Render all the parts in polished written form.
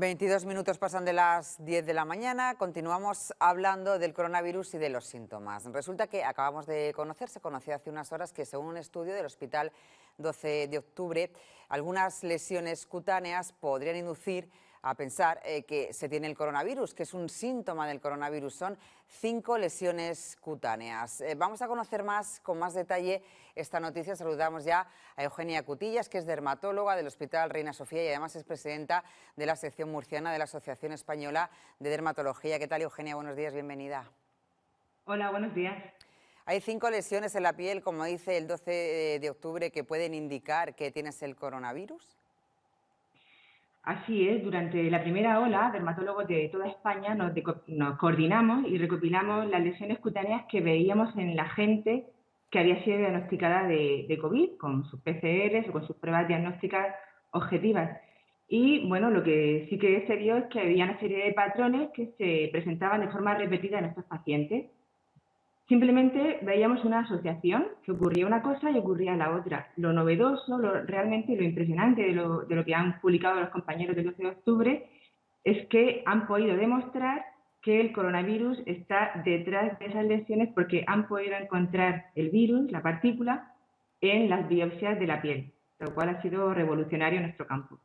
22 minutos pasan de las 10 de la mañana, continuamos hablando del coronavirus y de los síntomas. Resulta que acabamos de conocer, se conoció hace unas horas que según un estudio del Hospital 12 de Octubre, algunas lesiones cutáneas podrían inducir a pensar que se tiene el coronavirus, que es un síntoma del coronavirus. Son 5 lesiones cutáneas. Vamos a conocer más, con más detalle, esta noticia. Saludamos ya a Eugenia Cutillas, que es dermatóloga del Hospital Reina Sofía y además es presidenta de la sección murciana de la Asociación Española de Dermatología. ¿Qué tal, Eugenia? Buenos días, bienvenida. Hola, buenos días. Hay 5 lesiones en la piel, como dice el 12 de octubre, que pueden indicar que tienes el coronavirus. Así es, durante la primera ola, dermatólogos de toda España nos coordinamos y recopilamos las lesiones cutáneas que veíamos en la gente que había sido diagnosticada de COVID, con sus PCRs o con sus pruebas diagnósticas objetivas. Y bueno, lo que sí que se vio es que había una serie de patrones que se presentaban de forma repetida en estos pacientes. Simplemente veíamos una asociación, que ocurría una cosa y ocurría la otra. Lo novedoso, realmente lo impresionante de lo que han publicado los compañeros del 12 de octubre es que han podido demostrar que el coronavirus está detrás de esas lesiones porque han podido encontrar el virus, la partícula, en las biopsias de la piel, lo cual ha sido revolucionario en nuestro campo.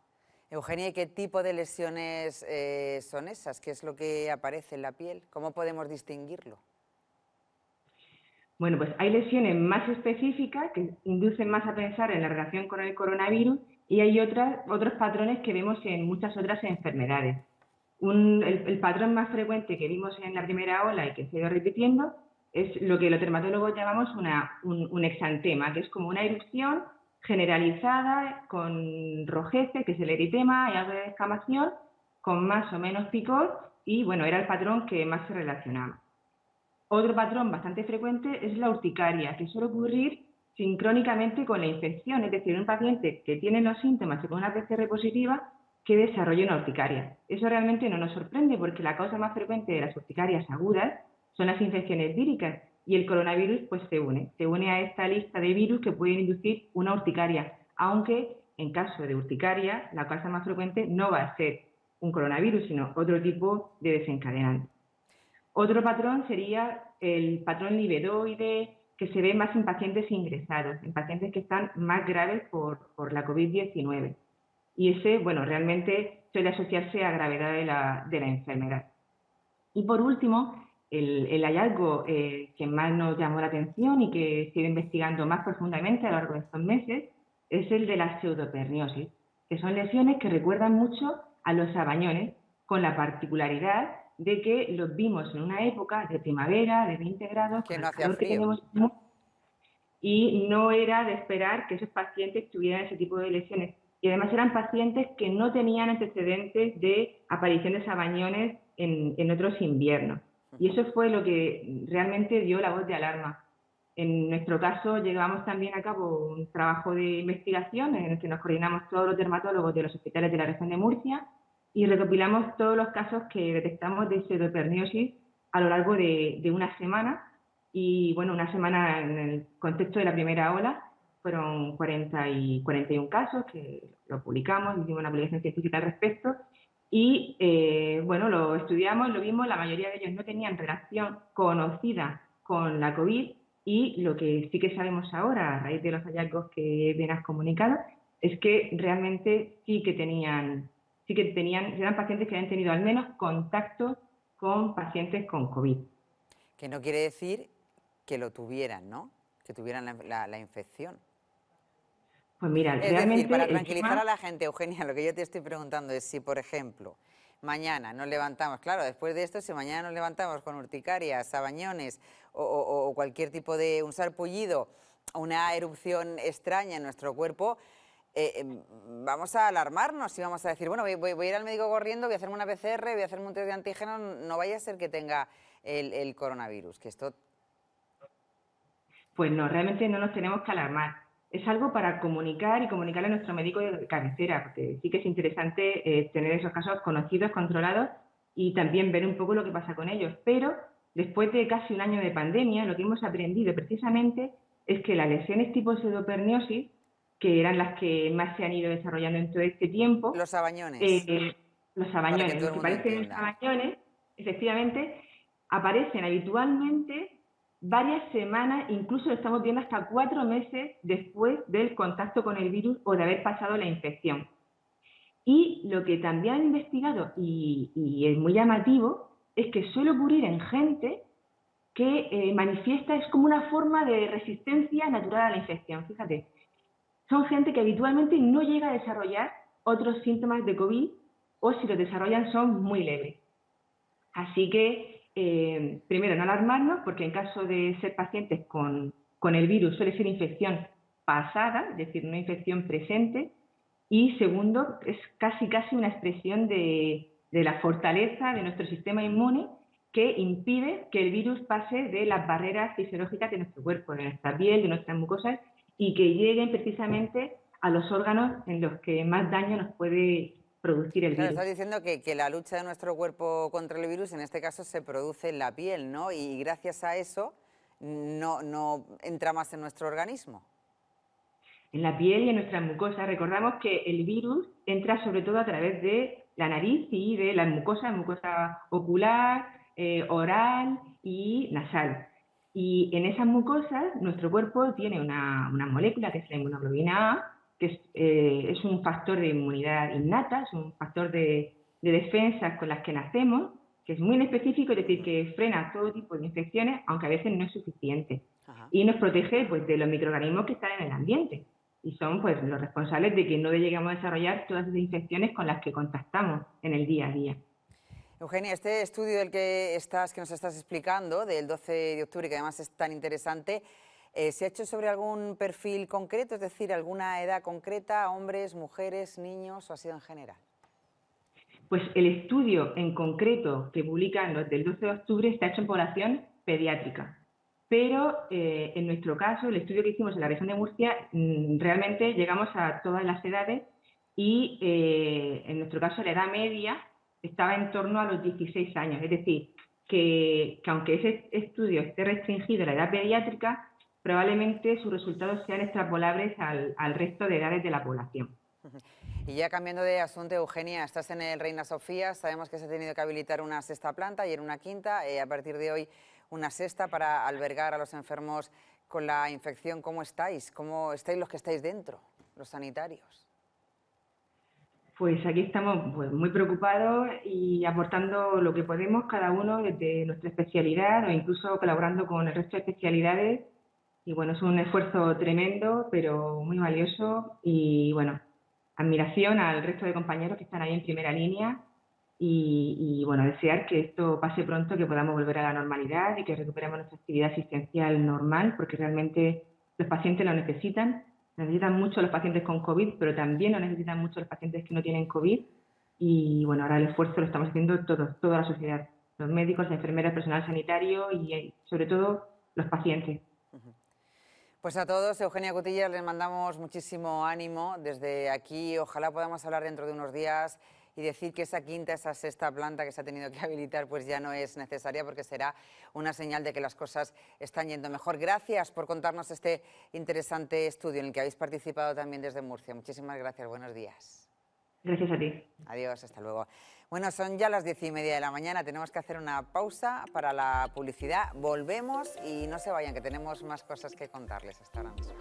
Eugenia, ¿y qué tipo de lesiones son esas? ¿Qué es lo que aparece en la piel? ¿Cómo podemos distinguirlo? Bueno, pues hay lesiones más específicas que inducen más a pensar en la relación con el coronavirus y hay otros patrones que vemos en muchas otras enfermedades. El patrón más frecuente que vimos en la primera ola y que se ha ido repitiendo es lo que los dermatólogos llamamos un exantema, que es como una erupción generalizada con rojeces, que es el eritema, y algo de descamación, con más o menos picor, y bueno, era el patrón que más se relacionaba. Otro patrón bastante frecuente es la urticaria, que suele ocurrir sincrónicamente con la infección, es decir, un paciente que tiene los síntomas y con una PCR positiva que desarrolla una urticaria. Eso realmente no nos sorprende porque la causa más frecuente de las urticarias agudas son las infecciones víricas y el coronavirus pues se une a esta lista de virus que pueden inducir una urticaria, aunque en caso de urticaria la causa más frecuente no va a ser un coronavirus, sino otro tipo de desencadenante. Otro patrón sería el patrón livedoide, que se ve más en pacientes ingresados, en pacientes que están más graves por la COVID-19. Y ese, bueno, realmente suele asociarse a gravedad de la enfermedad. Y por último, el hallazgo que más nos llamó la atención y que se ha ido investigando más profundamente a lo largo de estos meses es el de la pseudoperniosis, que son lesiones que recuerdan mucho a los sabañones, con la particularidad de que los vimos en una época de primavera, de 20 grados, Que con no el hacía calor que frío. tenemos, y no era de esperar que esos pacientes tuvieran ese tipo de lesiones. Y además eran pacientes que no tenían antecedentes de aparición de sabañones en otros inviernos. Y eso fue lo que realmente dio la voz de alarma. En nuestro caso, llevamos también a cabo un trabajo de investigación en el que nos coordinamos todos los dermatólogos de los hospitales de la región de Murcia y recopilamos todos los casos que detectamos de pseudoperniosis a lo largo de una semana. Y bueno, una semana en el contexto de la primera ola fueron 41 casos que lo publicamos, hicimos una publicación científica al respecto y bueno, lo estudiamos, lo vimos, la mayoría de ellos no tenían relación conocida con la COVID y lo que sí que sabemos ahora, a raíz de los hallazgos que bien has comunicado, es que realmente eran pacientes que habían tenido al menos contacto con pacientes con COVID. Que no quiere decir que lo tuvieran, ¿no? Que tuvieran la infección. Pues mira, Es decir, para realmente el tranquilizar a tema. la gente, Eugenia, lo que yo te estoy preguntando es si, por ejemplo, mañana nos levantamos, claro, después de esto, si mañana nos levantamos con urticaria, sabañones o cualquier tipo de un sarpullido, una erupción extraña en nuestro cuerpo, vamos a alarmarnos y vamos a decir, bueno, voy a ir al médico corriendo, voy a hacerme una PCR, voy a hacerme un test de antígenos, no vaya a ser que tenga el coronavirus, que esto... Pues no, realmente no nos tenemos que alarmar. Es algo para comunicar y comunicarle a nuestro médico de cabecera, porque sí que es interesante tener esos casos conocidos, controlados y también ver un poco lo que pasa con ellos. Pero después de casi un año de pandemia, lo que hemos aprendido precisamente es que las lesiones tipo pseudoperniosis, que eran las que más se han ido desarrollando en todo este tiempo, Los sabañones. eh, Los para que sabañones, todo los el que mundo parecen entienda. sabañones, efectivamente, aparecen habitualmente varias semanas, incluso lo estamos viendo hasta 4 meses después del contacto con el virus o de haber pasado la infección. Y lo que también han investigado, y es muy llamativo, es que suele ocurrir en gente que manifiesta, es como una forma de resistencia natural a la infección. Fíjate, son gente que habitualmente no llega a desarrollar otros síntomas de COVID o si los desarrollan son muy leves. Así que, primero, no alarmarnos, porque en caso de ser pacientes con el virus suele ser infección pasada, es decir, una infección presente. Y segundo, es casi una expresión de la fortaleza de nuestro sistema inmune que impide que el virus pase de las barreras fisiológicas de nuestro cuerpo, de nuestra piel, de nuestras mucosas, y que lleguen precisamente a los órganos en los que más daño nos puede producir el Claro, virus. estás diciendo que la lucha de nuestro cuerpo contra el virus, en este caso, se produce en la piel, ¿no? Y gracias a eso no entra más en nuestro organismo. En la piel y en nuestras mucosas. Recordamos que el virus entra sobre todo a través de la nariz y de las mucosas, mucosa ocular, oral y nasal. Y en esas mucosas nuestro cuerpo tiene una molécula que es la inmunoglobulina A, que es un factor de inmunidad innata, es un factor de defensas con las que nacemos, que es muy específico, es decir, que frena todo tipo de infecciones, aunque a veces no es suficiente. Ajá. Y nos protege pues, de los microorganismos que están en el ambiente y son pues los responsables de que no lleguemos a desarrollar todas esas infecciones con las que contactamos en el día a día. Eugenia, este estudio del que nos estás explicando, del 12 de octubre, que además es tan interesante, ¿se ha hecho sobre algún perfil concreto, es decir, alguna edad concreta, hombres, mujeres, niños, o ha sido en general? Pues el estudio en concreto que publican los del 12 de octubre está hecho en población pediátrica. Pero en nuestro caso, el estudio que hicimos en la región de Murcia, realmente llegamos a todas las edades y en nuestro caso la edad media estaba en torno a los 16 años. Es decir, que aunque ese estudio esté restringido a la edad pediátrica, probablemente sus resultados sean extrapolables al resto de edades de la población. Y ya cambiando de asunto, Eugenia, estás en el Reina Sofía, sabemos que se ha tenido que habilitar una sexta planta y en una quinta, a partir de hoy una sexta para albergar a los enfermos con la infección. ¿Cómo estáis? ¿Cómo estáis los que estáis dentro, los sanitarios? Pues aquí estamos pues, muy preocupados y aportando lo que podemos cada uno desde nuestra especialidad o incluso colaborando con el resto de especialidades. Y bueno, es un esfuerzo tremendo, pero muy valioso y bueno, admiración al resto de compañeros que están ahí en primera línea y bueno, desear que esto pase pronto, que podamos volver a la normalidad y que recuperemos nuestra actividad asistencial normal, porque realmente los pacientes lo necesitan mucho los pacientes con COVID, pero también lo necesitan mucho los pacientes que no tienen COVID y bueno, ahora el esfuerzo lo estamos haciendo todos, toda la sociedad, los médicos, las enfermeras, el personal sanitario y sobre todo los pacientes. Pues a todos, Eugenia Cutillas, les mandamos muchísimo ánimo desde aquí. Ojalá podamos hablar dentro de unos días y decir que esa quinta, esa sexta planta que se ha tenido que habilitar, pues ya no es necesaria porque será una señal de que las cosas están yendo mejor. Gracias por contarnos este interesante estudio en el que habéis participado también desde Murcia. Muchísimas gracias, buenos días. Gracias a ti. Adiós, hasta luego. Bueno, son ya las 10:30 de la mañana, tenemos que hacer una pausa para la publicidad. Volvemos y no se vayan, que tenemos más cosas que contarles hasta ahora mismo.